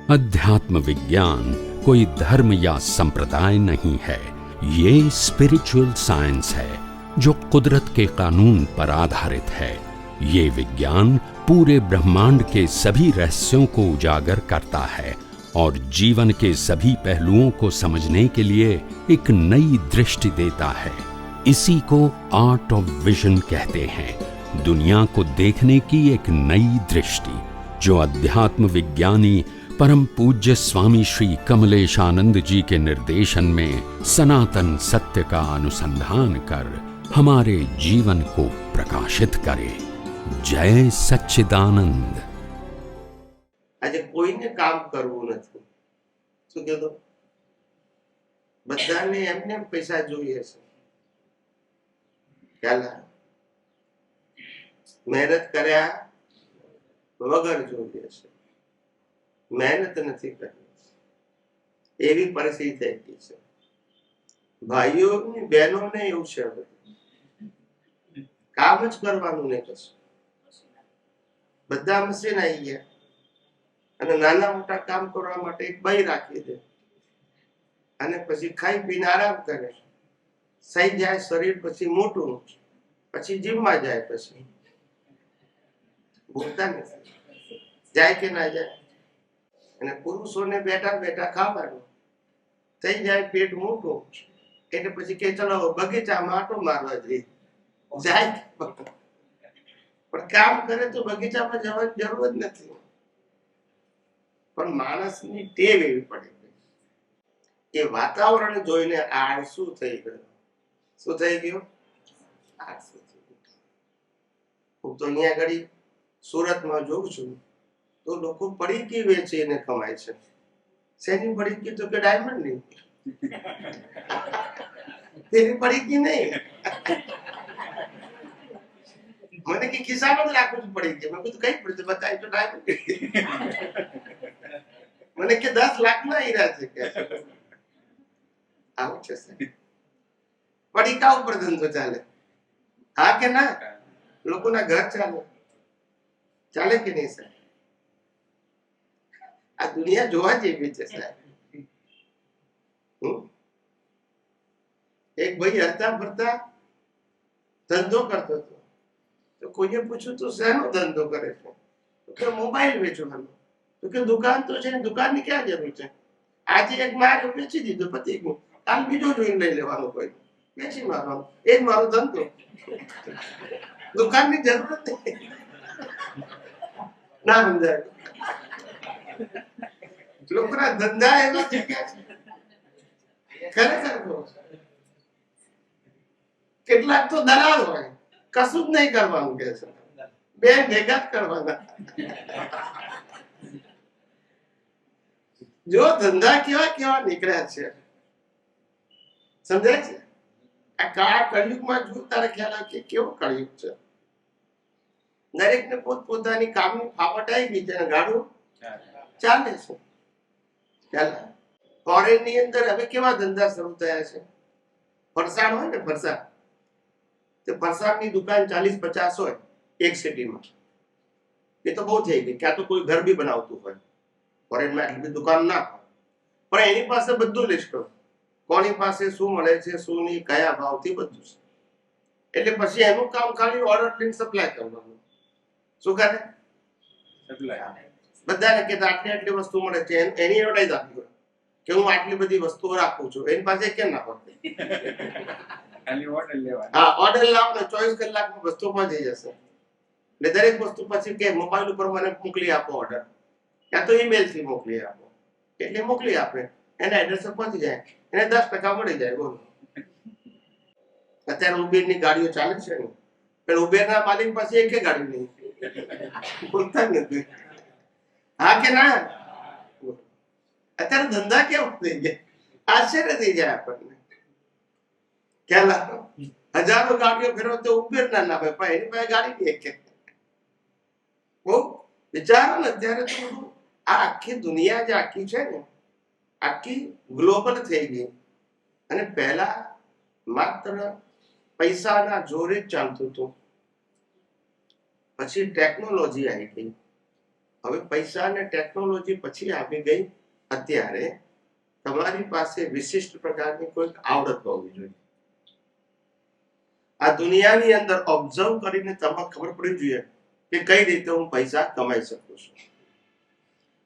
अध्यात्म विज्ञान कोई धर्म या संप्रदाय नहीं है, ये स्पिरिचुअल साइंस है जो कुदरत के कानून पर आधारित है। ये विज्ञान पूरे ब्रह्मांड के सभी रहस्यों को उजागर करता है और जीवन के सभी पहलुओं को समझने के लिए एक नई दृष्टि देता है। इसी को आर्ट ऑफ विजन कहते हैं, दुनिया को देखने की एक नई दृष्टि, जो अध्यात्म विज्ञानी परम पूज्य स्वामी श्री कमलेशानंद जी के निर्देशन में सनातन सत्य का अनुसंधान कर हमारे जीवन को प्रकाशित करे। जय सच्चिदानंद। આજે કોઈને કામ કરવું નથી, શું કીધું? બધાને એમને પૈસા જોઈએ છે, ખ્યાલ? મહેનત કર્યા વગર જોઈએ છે, મહેનત નથી કરવી, એવી પરિસ્થિતિ થઈ ગઈ છે ભાઈઓ ને બહેનો ને। એવું છે હવે કામ જ કરવાનું નહીં, કશું બધા મશીન આવી ગયા અને નાના મોટા કામ કરવા માટે એક બાઈ રાખી દે અને પછી ખાઈ પીને આરામ કરે, સહી જાય શરીર, પછી મોટું, પછી જીમમાં જાય, પછી બોલતા નથી, જાય કે ના જાય। અને પુરુષોને બેઠા બેઠા ખાવાનું થઈ જાય, પેટ મોટું એટલે પછી કે ચલો બગીચામાં આટો મારવા જઈએ, જાય પણ કામ કરે તો બગીચામાં જવાની જરૂર જ નથી। પણ માણસની ટેવ એવી પડી ગઈ કે વાતાવરણ જોઈને આળસુ થઈ ગયો। શું થઈ ગયું? આળસુ થઈ ગયું। હું તો અહીંયા આગળ સુરતમાં જોઉં છું તો લોકો પડીકી વેચીને કમાય છે। શેની પડીકી? તો કે ડાયમંડ ની, તેની પડીકી નહીં। મને કે ખિસ્સામાં જ રાખું છું પડીકી। મેં કીધું કઈ પડી? બતાવી તો ડાયમંડ। મને કે 10 લાખના હીરા છે કે આવું છે સાહેબ। પડીકા ઉપર ધંધો ચાલે, હા કે ના? લોકોના ઘર ચાલે, ચાલે કે નહીં સાહેબ? આ દુનિયા જોવા જેવી છે સાહેબ। એક ભાઈ હરતા ફરતા ધંધો કરતો હતો, તો કોઈએ પૂછ્યું તું શેનો ધંધો કરે છે? તો કે મોબાઈલ વેચવાનો। તો કે દુકાન તો છે, દુકાનની ક્યાં જરૂર છે? આજે એક માર વેચી દીધો, પતી ગયું, કાલ બીજો જોઈને લઈ લેવાનો, કોઈ વેચી મારવાનો, એ જ મારો ધંધો। દુકાનની જરૂર નથી, ના સમજાય? લોકોના ધંધા એવા છે કે ખરેખર કેટલાક તો દલાલ હોય, કશું જ નહીં કરવાનું કે છે, બે ભેગા જ કરવાના। જો ધંધા કેવા કેવા નીકળ્યા છે, સમજાય છે? આ કાળ કળિયુગમાં જો તારે ખ્યાલ આવે કે કેવો કળિયુગ છે। દરેકને પોતપોતાની કામની ફાફટ આવી ગઈ છે અને ગાડું ચાલે છે। ફોરેન ની અંદર હવે કેવા ધંધા શરૂ થયા છે? ફરસાણ હોય ને, ફરસાણ, તે ફરસાણની દુકાન 40-50 હોય એક સિટીમાં, એ તો બહુ થઈ ગઈ। ક્યાં તો કોઈ ઘર બી બનાવતું હોય, ફોરેનમાં એટલી બધી દુકાન ના હોય, પણ એની પાસે બધું લિસ્ટ હોય, કોની પાસે શું મળે છે, શું નહીં, કયા ભાવથી, બધું છે। એટલે પછી એનું કામ ખાલી ઓર્ડર લઈને સપ્લાય કરવાનું। શું કરે? સપ્લાય। બધાને કે આટલી આટલી વસ્તુ મળે છે, એની એડવર્ટાઈઝ આપી હોય કે હું આટલી બધી વસ્તુઓ રાખું છું, એની પાસે કેમ ના પડે? ખાલી ઓર્ડર લેવાનો। હા, ઓર્ડર લાવો ને 24 કલાકમાં વસ્તુ પહોંચી જશે। એટલે દરેક વસ્તુ પછી કે મોબાઈલ ઉપર મને મોકલી આપો ઓર્ડર, યા તો ઈમેલ થી મોકલી આપો, એટલે મોકલી આપે, એના એડ્રેસ પર પહોંચી જાય, એને 10% મળી જાય। બોલો, અત્યારે ઉબેરની ગાડીઓ ચાલે છે ને, પણ ઉબેરના માલિક પાસે એક ગાડી નહીં, બોલતા નથી, હા કે ના? અત્યારે ધંધા કેવું થઈ ગયા, આશ્ચર્ય થઈ જાય આપણને। ખ્યાલ? હજારો ગાડીઓ ફેરવો તો ઉબેર ના નામે, પણ એની પાસે ગાડી નહીં એક। બહુ વિચારો ને, અત્યારે તો આ આખી દુનિયા જે આખી છે ને, આખી ગ્લોબલ થઈ ગઈ। અને પહેલા માત્ર પૈસાના જોરે જ ચાલતું હતું, પછી ટેકનોલોજી આવી ગઈ, હવે પૈસા અને ટેકનોલોજી પછી આવી ગઈ. અત્યારે તમારી પાસે વિશિષ્ટ પ્રકારની કોઈ આવડત હોવી જોઈએ. આ દુનિયાની અંદર ઓબ્ઝર્વ કરીને તમને ખબર પડી જોઈએ કે કઈ રીતે હું પૈસા કમાઈ શકું છું.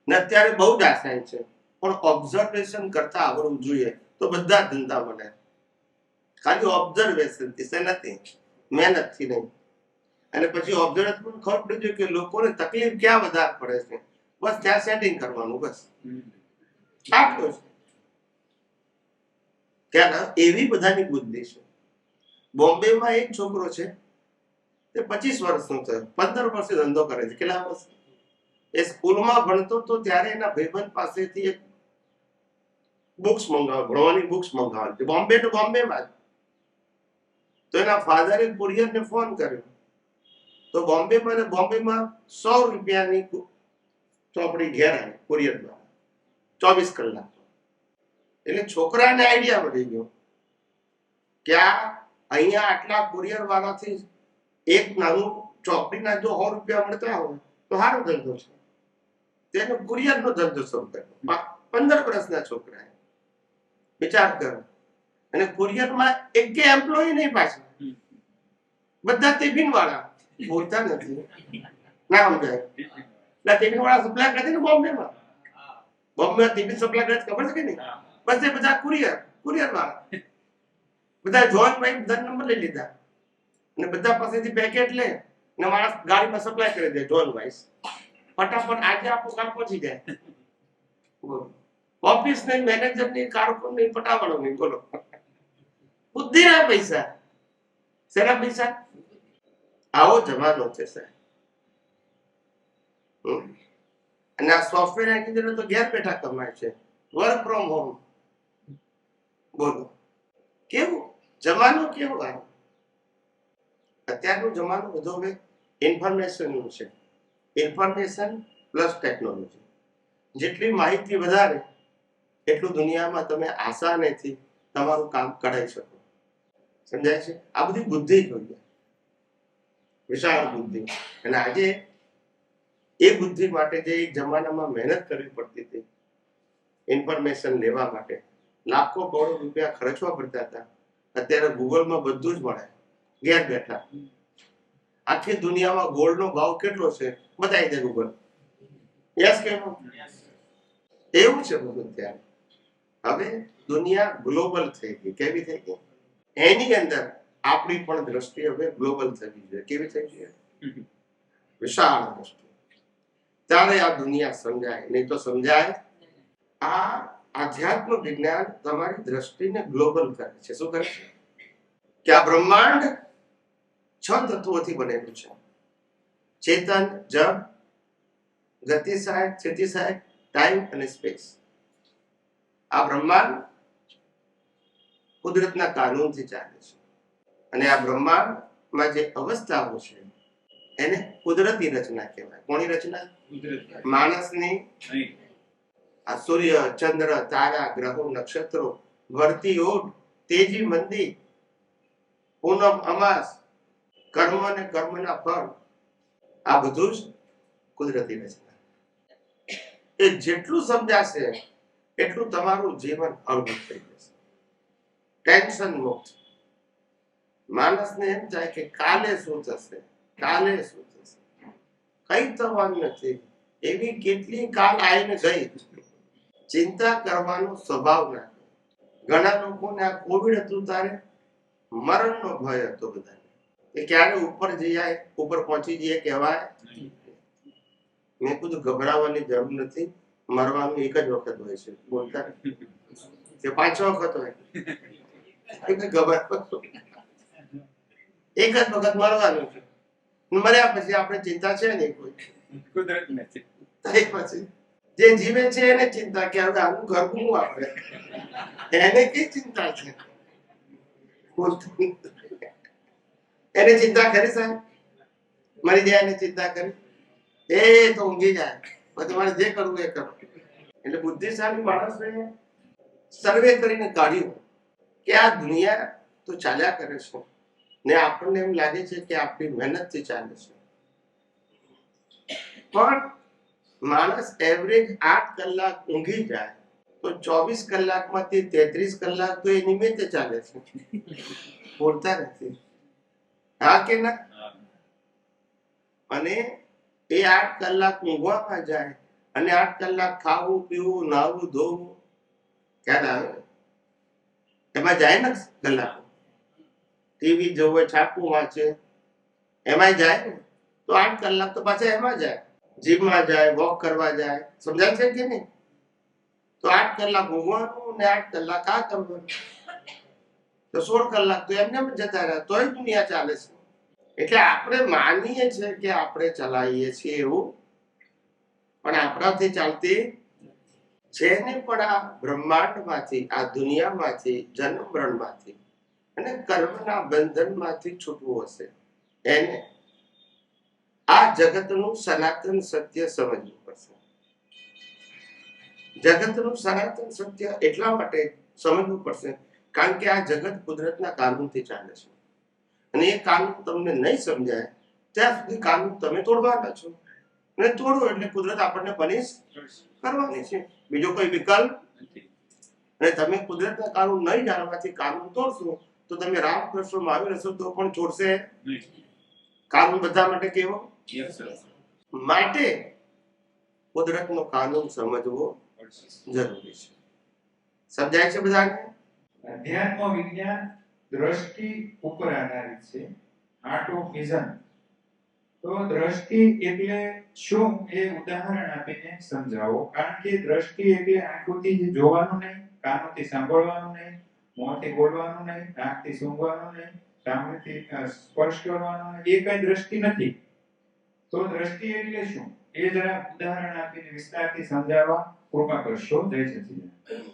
ને અત્યારે બહુ જ આસાન છે, પણ ઓબ્ઝર્વેશન કરતા આવડવું જોઈએ તો બધા ધંધા મળે. ખાલી ઓબ્ઝર્વેશનથી છે નથી, મહેનતથી નહીં. અને પછી ઓબ્ઝર્વેશન ખબર પડી જોઈએ કે લોકોને તકલીફ ક્યાં વધારે પડે છે, બસ ત્યાં સેટિંગ કરવાનું, બસ આટલું છે. ત્યાં એવી બધાની બુદ્ધિ છે. બોમ્બેમાં એક છોકરો છે, તે 25 વર્ષનો થયો, 15 વર્ષે ધંધો કરે છે. કેટલા વર્ષ? એ સ્કૂલમાં ભણતો તો ત્યારે એના ભાઈબંધ પાસેથી એક બુક્સ ભણવાની બુક્સ મંગાવવાની, બોમ્બે ટુ બોમ્બેમાં. તો એના ફાધરે કુરિયરને ફોન કર્યો, તો બોમ્બેમાં 100 રૂપિયાની ચોપડી ઘેર આવી કુરિયર દ્વારા 24 કલાક. એટલે છોકરાને આઈડિયા મળી ગયો કે અહીંયા આટલા કુરિયર વાળાથી એક નાનું ચોપડીના જો 100 રૂપિયા મળતા હોય તો સારો ધંધો છે. તેનો કુરિયરનો ધંધો શરૂ કર્યો. 15 વર્ષના છોકરાએ. વિચાર કરો. અને કુરિયરમાં એક એમ્પ્લોયી નહીં પાછા, બધા ટિફિન વાળા. બોલતા નથી, ના સમજાય. એટલે ટિફિન વાળા સપ્લાય કરે ને બોમ્બેમાં. બોમ્બે ટિફિન સપ્લાય કરે ખબર છે કે નહીં? બસ એ બધા કુરિયર વાળા. બધા જોઈન ભાઈ બધા નંબર લઈ લીધા અને બધા પાસેથી પેકેટ લે ને માણસ ગાડીમાં સપ્લાય કરી દે. જોઈન વાઇસ ફટાફટ આજે આપો કાલ પહોંચી જાય. ઓફિસ નહીં, મેનેજર નહીં, કારકુન નહીં, પટાવાળો નહીં. બોલો, બુદ્ધિ ના પૈસા. શેના પૈસા? આવો જમાનો છે સાહેબ. અને આ સોફ્ટવેર એન્જિનિયર તો ઘેર બેઠા કમાય છે, વર્ક ફ્રોમ હોમ. બોલો કેવું જમાનો કેવો આવ્યો? અત્યારનો જમાનો બધો હવે ઇન્ફોર્મેશનનું છે. Information plus technology. જેટલી માહિતી વધારે એટલું દુનિયામાં તમે આસાનીથી તમારું કામ કરાવી શકો. સમજાય છે? આ બધી બુદ્ધિ જોઈએ, વિશાળ બુદ્ધિ. અને આજે એ બુદ્ધિ માટે જે એક જમાનામાં મહેનત કરવી પડતી હતી ઇન્ફોર્મેશન લેવા માટે, લાખો કરોડો રૂપિયા ખર્ચવા પડતા હતા, અત્યારે ગૂગલમાં બધું જ મળે ઘેર બેઠા. આખી દુનિયામાં ગોલ્ડનો ભાવ કેટલો છે બતાવી દે ગૂગલ. યસ કે નો? એવું છે બધું. ત્યારે હવે દુનિયા ગ્લોબલ થઈ ગઈ. કેવી થઈ ગઈ? એની અંદર આપણી પણ દ્રષ્ટિ હવે ગ્લોબલ થવી જોઈએ. કેવી થઈ જોઈએ? વિશાળ દ્રષ્ટિ. ત્યારે આ દુનિયા સમજાય, નહીં તો સમજાય. આ આધ્યાત્મ વિજ્ઞાન તમારી દ્રષ્ટિને ગ્લોબલ કરે છે. શું કરે છે? કે આ બ્રહ્માંડ 6 તત્વોથી બનેલું છે. ચેતન, જડ, ગતિશાયક, સ્થિતિશાયક, ટાઈમ અને સ્પેસ. આ બ્રહ્માંડ કુદરતના કાનૂનથી ચાલે છે. અને આ બ્રહ્માંડમાં જે અવસ્થાઓ છે એને કુદરતી રચના કહેવાય. કોની રચના? માણસની. આ સૂર્ય, ચંદ્ર, તારા, ગ્રહો, નક્ષત્રો, ભરતી ઓઢ, તેજી મંદી, પૂનમ અમાસ, કર્મ અને કર્મના ફળ, આ બધું જ કુદરતી રચના. એ જેટલું સમજાશે એટલું તમારું જીવન હળવું થઈ જશે, ટેન્શન મુક્ત. માણસને એમ થાય કે કાલે શું થશે, કાલે શું થશે, કઈ થવાનું નથી. એવી કેટલી કાલ આવીને ગઈ. ચિંતા કરવાનો સ્વભાવ ના. ઘણા લોકોને આ કોવિડ હતું ત્યારે મરણનો ભય હતો બધાને, કે ક્યારે ઉપર જઈએ, ઉપર પહોંચી જઈએ કહેવાય. મેં કીધું ગભરાવાની જરૂર નથી, મરવાનું એક જ વખત હોય છે. બોલતા કે 5 વખત હોય, એક જ વખત મરવાનું છે. મર્યા પછી આપણે ચિંતા છે નહીં કોઈ, કુદરત નથી. પછી જે જીવે છે એને ચિંતા કે આનું ઘરનું આપણે, એને કઈ ચિંતા છે? એને ચિંતા કરી સાહેબ? મરી જાય એને ચિંતા કરી? એ તો ઊંઘી જાય. તમારે જે કરવું એ કરો. એટલે બુદ્ધિશાળી માણસને સર્વે કરીને કાઢ્યું કે આ દુનિયા તો ચાલ્યા કરે છે ને આપણને એમ લાગે છે કે આપણી મહેનતથી ચાલે છે, પણ માણસ એવરેજ 8 કલાક ઊંઘી જાય તો 24 કલાકમાંથી 33 કલાક તો એ નિમિત્તે ચાલે છે, બોલતા નથી. હા કે ના? અને એ 8 કલાક ઊંઘવામાં જાય અને 8 કલાક ખાવું પીવું નાહવું ધોવું ખ્યાલ આવે એમાં જાય ને કલાક. ટીવી જોવે છાપું વાંચે એમાં જાય ને, તો 8 કલાક તો પાછા એમાં જાય. જીમમાં જાય, વોક કરવા જાય, સમજાય છે કે નહીં? તો 8 કલાક ઊંઘવાનું ને 8 કલાક આ કરવાનું, તો 16 કલાક તો એમને જતા રહ્યા, તોય દુનિયા ચાલે છે. એટલે આપણે માનીએ છીએ કે આપણે ચલાવીએ છીએ એવું, પણ આપણાથી ચાલતી છે ને. પણ આ બ્રહ્માંડમાંથી, આ દુનિયામાંથી, જન્મ મરણમાંથી અને કર્મના બંધનમાંથી છૂટવું હશે એને આ જગતનું સનાતન સત્ય સમજવું પડશે. જગતનું સનાતન સત્ય એટલા માટે સમજવું પડશે કારણ કે આ જગત કુદરતના કાનૂનથી ચાલે છે અને એ કાનૂન તમને નહીં સમજાય ત્યાં સુધી કાનૂન તમે તોડવાના છો, અને તોડો એટલે કુદરત આપણને પનિશ કરવાની છે, બીજો કોઈ વિકલ્પ નથી. અને તમે કુદરતના કાનૂન નહીં જાણવાથી કાનૂન તોડશો તો તમે રામકૃષ્ણ મહાવીર હશો તો પણ છોડશે. કાનૂન બધા માટે કેવો? માટે કુદરતનો કાનૂન સમજવો જરૂરી છે. સમજાય છે બધાને? અધ્યાત્મ વિજ્ઞાન દ્રષ્ટિ ઉપર આધારિત છે, આર્ટ ઓફ વિઝન. તો દ્રષ્ટિ એટલે શું એ ઉદાહરણ આપીને સમજાવો. કારણ કે દ્રષ્ટિ એટલે આંખોથી જોવાનું નહીં, કાનોથી સાંભળવાનું નહીં, મોંથી બોલવાનું નહીં, નાકથી સૂંઘવાનું નહીં, ચામડીથી સ્પર્શ કરવાનો નહીં, એ કઈ દ્રષ્ટિ નથી. તો દ્રષ્ટિ એટલે શું એ જરા ઉદાહરણ આપીને વિસ્તારથી સમજાવવા કૃપા કરશો. જય સચિદાનંદ.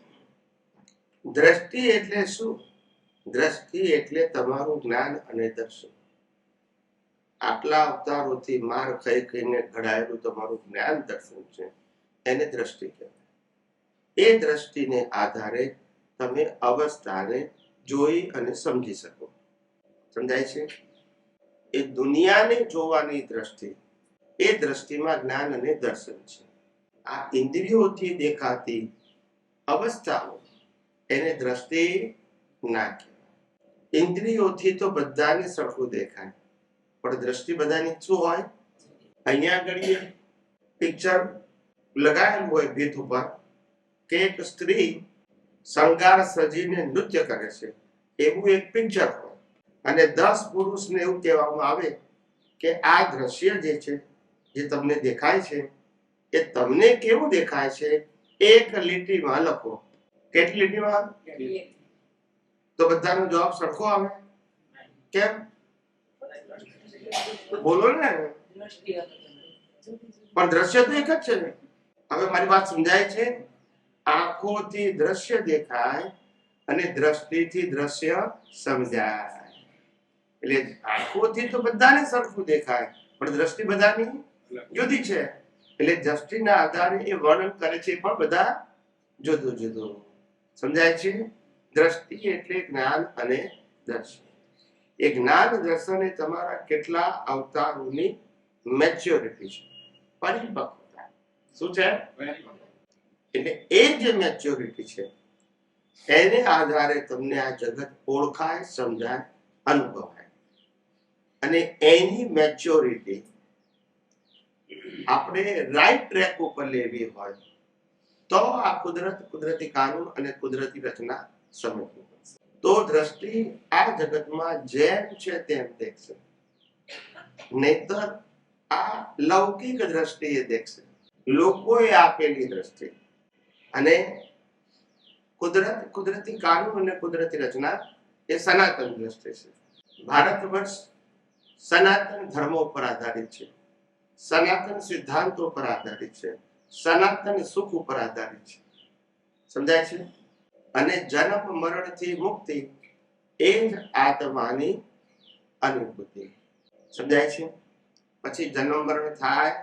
દ્રષ્ટિ એટલે શું? દ્રષ્ટિ એટલે તમારું જ્ઞાન અને દર્શન. આટલા અવતારોથી માર ખાઈ ખાઈને ઘડાયેલું તમારું જ્ઞાન દર્શન છે, એને દ્રષ્ટિ કહેવાય. એ દ્રષ્ટિને આધારે તમે અવસ્થાને જોઈ અને સમજી શકો. સમજાય છે? એ દુનિયાને જોવાની દ્રષ્ટિ, એ દ્રષ્ટિમાં જ્ઞાન અને દર્શન છે. આ ઇન્દ્રિયોથી દેખાતી અવસ્થાઓ એને દ્રષ્ટિ ના કહેવાય. ઇન્દ્રિયોથી તો બધાને સરખું દેખાય, પણ દ્રષ્ટિ બધાની શું હોય? અહીંયા આગળ પિક્ચર લગાવેલું હોય ભીત ઉપર કે એક સ્ત્રી શણગાર સજીને નૃત્ય કરે છે, એવું એક પિક્ચર હોય અને 10 પુરુષને એવું કહેવામાં આવે કે આ દ્રશ્ય જે છે, જે તમને દેખાય છે, એ તમને કેવું દેખાય છે એક લીટીમાં લખો. કેટલી લીટીમાં? તો બધાનો જવાબ સરખો આવે. કેમ? બોલો ને. પણ દ્રશ્ય તો એક જ છે ને. હવે મારી વાત સમજાય છે? આંખોથી દ્રશ્ય દેખાય અને દ્રષ્ટિથી દ્રશ્ય સમજાય. એટલે આંખોથી તો બધાને સરખું દેખાય, પણ દ્રષ્ટિ બધાની જુદી છે. એટલે દ્રષ્ટિના આધારે એ વર્ણન કરે છે, પણ બધા જુદું જુદું. સમજાય છે? દ્રષ્ટિ એટલે જ્ઞાન અને દર્શન. એ જ્ઞાન દર્શન એ તમારા કેટલા અવતારોની મેચ્યોરિટી છે, પરિપક્વતા. શું છે? એટલે એ જે મેચ્યોરિટી છે એને આધારે તમને આ જગત ઓળખાય, સમજાય, અનુભવાય. અને એની મેચ્યોરિટી આપણે રાઈટ ટ્રેક ઉપર લેવી હોય તો આ કુદરતી કાનૂન અને કુદરતી રચના સમજવી પડશે. તો દ્રષ્ટિ આ જગતમાં જેમ છે તેમ દેખશે, નહીતર આ લૌકિક દ્રષ્ટિએ દેખશે, લોકોએ આપેલી દ્રષ્ટિ. અને કુદરતી કાનૂન અને કુદરતી રચના એ સનાતન દ્રષ્ટિ છે. ભારત વર્ષ સનાતન ધર્મો પર આધારિત છે, સનાતન સિદ્ધાંતો પર આધારિત છે, સનાતન સુખ ઉપર આધારિત છે. સમજાય છે? અને જન્મ મરણથી મુક્તિ એ જ આત્માની અનુભૂતિ. સમજાય છે? પછી જન્મ મરણ થાય.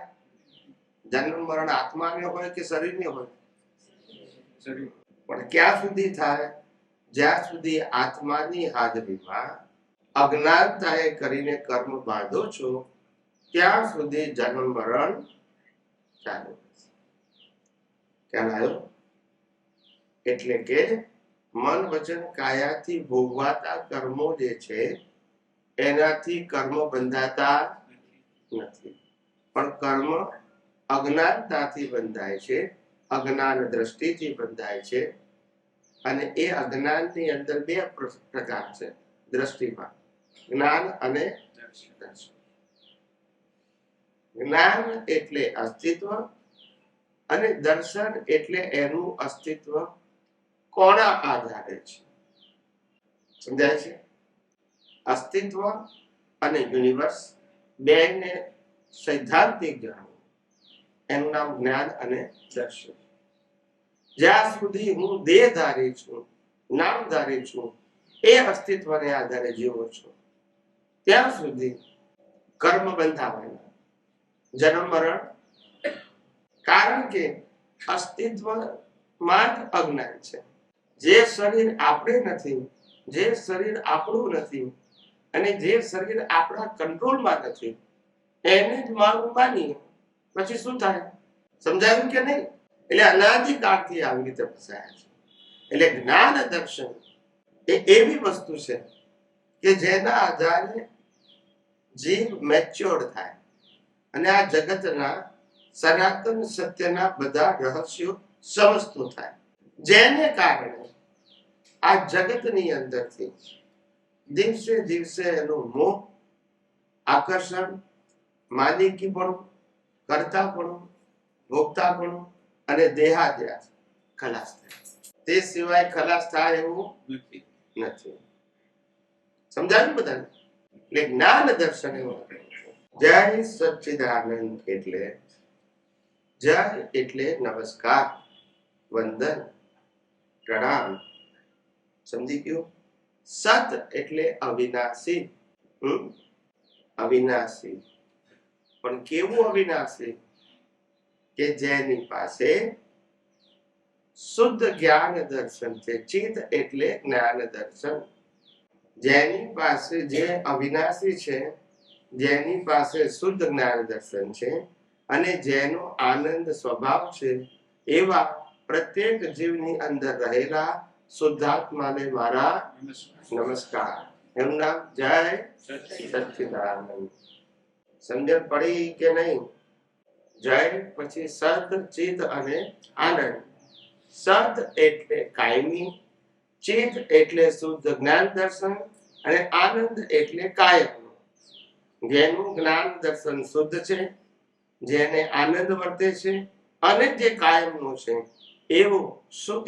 જન્મ મરણ આત્માને હોય કે શરીરને હોય? પણ ક્યાં સુધી થાય? જ્યાં સુધી આત્માની હાજરીમાં અજ્ઞાનતાએ કરીને કર્મ બાંધો છો ત્યાં સુધી જન્મ મરણ ચાલુ રહેશે. ખ્યાલ આવ્યો? એટલે કે મન વચન કાયાથી ભોગવાતા કર્મો જે છે એનાથી કર્મ બંધાતા નથી, પણ કર્મ અજ્ઞાનતાથી બંધાય છે, અજ્ઞાન દ્રષ્ટિથી બંધાય છે. અને એ અજ્ઞાનની અંદર બે પ્રકાર છે દ્રષ્ટિમાં, જ્ઞાન અને દર્શન. જ્ઞાન એટલે અસ્તિત્વ અને દર્શન એટલે એનું અસ્તિત્વ કોના આધારે છે. સમજાય છે? અસ્તિત્વ અને યુનિવર્સ બેને સૈદ્ધાંતિક જાણવું એનું નામ જ્ઞાન અને દર્શન. જ્યાં સુધી હું દેહધારી છું, નામધારી છું, એ અસ્તિત્વને આધારે જીવો છું, ત્યાં સુધી કર્મ બંધાવાના, જન્મ મરણ. કારણ કે અસ્તિત્વમાં જ અજ્ઞાન છે. જે શરીર આપણે નથી, જે શરીર આપણું નથી અને જે શરીર આપણા કંટ્રોલમાં નથી એને જ મારું માનીએ પછી શું થાય? સમજાયું કે નહીં? એટલે અનાદિકાળથી આવી રીતે ફસાયા છે. એટલે જ્ઞાન દર્શન એ એવી વસ્તુ છે કે જેના આધારે જીવ મેચ્યોર્ડ થાય અને આ જગતના સનાતન સત્યના બધા રહસ્યો સમજતો થાય. જેને કારણે આ જગતની અંદરથી દિવસે દિવસે એનું મોહ, આકર્ષણ, માલિકીપણું, કર્તાપણું, ભોગતાપણું અને દેહાધ્યાસ ખલાસ થાય. તે સિવાય ખલાસ થાય એવું નથી. સમજાયું બધાને? એટલે જ્ઞાન દર્શન એવું જય સચ્ચિદાનંદ એટલે જય એટલે નમસ્કાર, વંદન, પ્રણામ. સમજી ગયું? સત એટલે અવિનાશી. અવિનાશી પણ કેવું અવિનાશી? કે જેની પાસે શુદ્ધ જ્ઞાન દર્શન છે. ચિત્ત એટલે જ્ઞાન દર્શન. જેની પાસે જે અવિનાશી છે, જેની પાસે શુદ્ધ જ્ઞાન દર્શન છે અને જેનો આનંદ સ્વભાવ છે, એવા પ્રત્યેક જીવની અંદર રહેલા શુદ્ધાત્માને મારા નમસ્કાર. એમનું નામ જય સચ્ચિદાનંદ. સમજણ પડી કે નહીં? જય પછી સત, ચિત અને આનંદ. સત એટલે કાયમી, ચિત એટલે શુદ્ધ જ્ઞાન દર્શન અને આનંદ એટલે કાયમનું. જેનું જ્ઞાન દર્શન શુદ્ધ છે, જેને આનંદ વર્તે છે અને જે કાયમનું છે,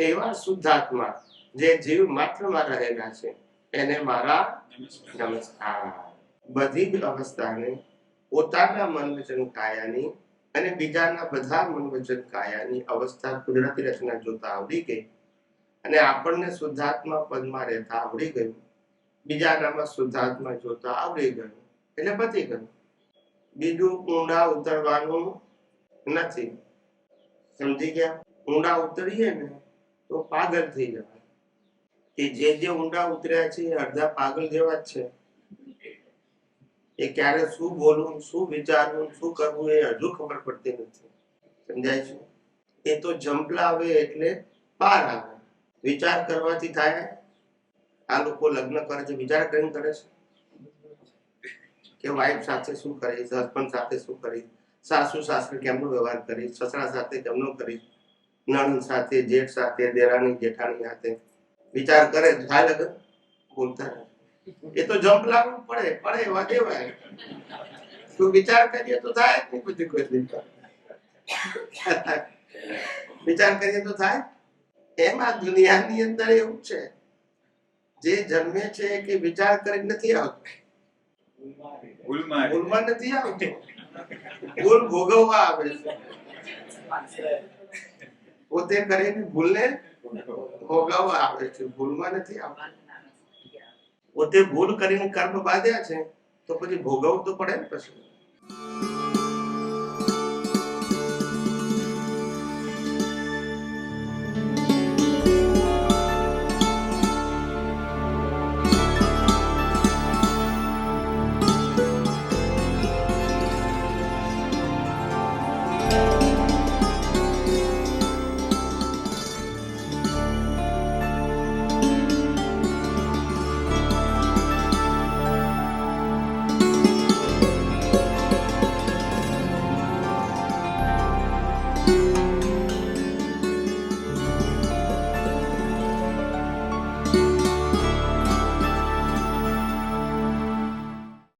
એવા શુદ્ધાત્મા જે જીવ માત્રમાં રહેલા છે એને મારા નમસ્કાર. બધી જ અવસ્થાને પોતાના મન વચન કાયાની અને બીજાના બધા મન વચન કાયાની અવસ્થા કુદરતી રચના જોતા આવડી ગઈ અને આપણને શુદ્ધાત્મા પદમાં રહેતા આવડી ગયું, બીજાનામાં શુદ્ધાત્મા જોતા આવડી ગયું એટલે પતી ગયું. બીજું ઊંડા ઉતરવાનું નથી. સમજી ગયા? ઊંડા ઉતરીએ ને તો પાગલ થઈ જવાય. એ જે ઊંડા ઉતર્યા છે એ અડધા પાગલ જેવા જ છે. એ ક્યારે શું બોલવું, શું વિચારવું, શું કરવું એ હજુ ખબર પડતી નથી. સમજાય છે? એ તો જંપલાવે એટલે પાર આવે. વિચાર કરવાથી થાય? આ લોકો લગ્ન કરે છે વિચાર કરીને કરે છે કે વાઈફ સાથે શું કરીશ, હસબન્ડ સાથે શું કરીશ, સાસુ સાસરે કેમનો વ્યવહાર કરીશ, સસરા સાથે કેમનો કરીશ, નણંદ સાથે, જેઠ સાથે, દેરાણી જેઠાણી સાથે વિચાર કરે. થાય લગ્ન? બોલતા એ તો જંપ લાવવું પડે, પડે એવા દેવાય. તું વિચાર કરીએ તો થાય જ નહીં. બધી કોઈ વિચાર કરીએ તો થાય. એમાં દુનિયાની અંદર એવું છે, જે જન્મે છે કે વિચાર કરી નથી આવતો, ભૂલમાં નથી આવતો, ભૂલ ભોગવવા આવે છે. પોતે કરેલી ભૂલને ભોગવવા આવે છે, ભૂલમાં નથી આવતો. પોતે ભૂલ કરીને કર્મ બાંધ્યા છે તો પછી ભોગવવું તો પડે ને પછી.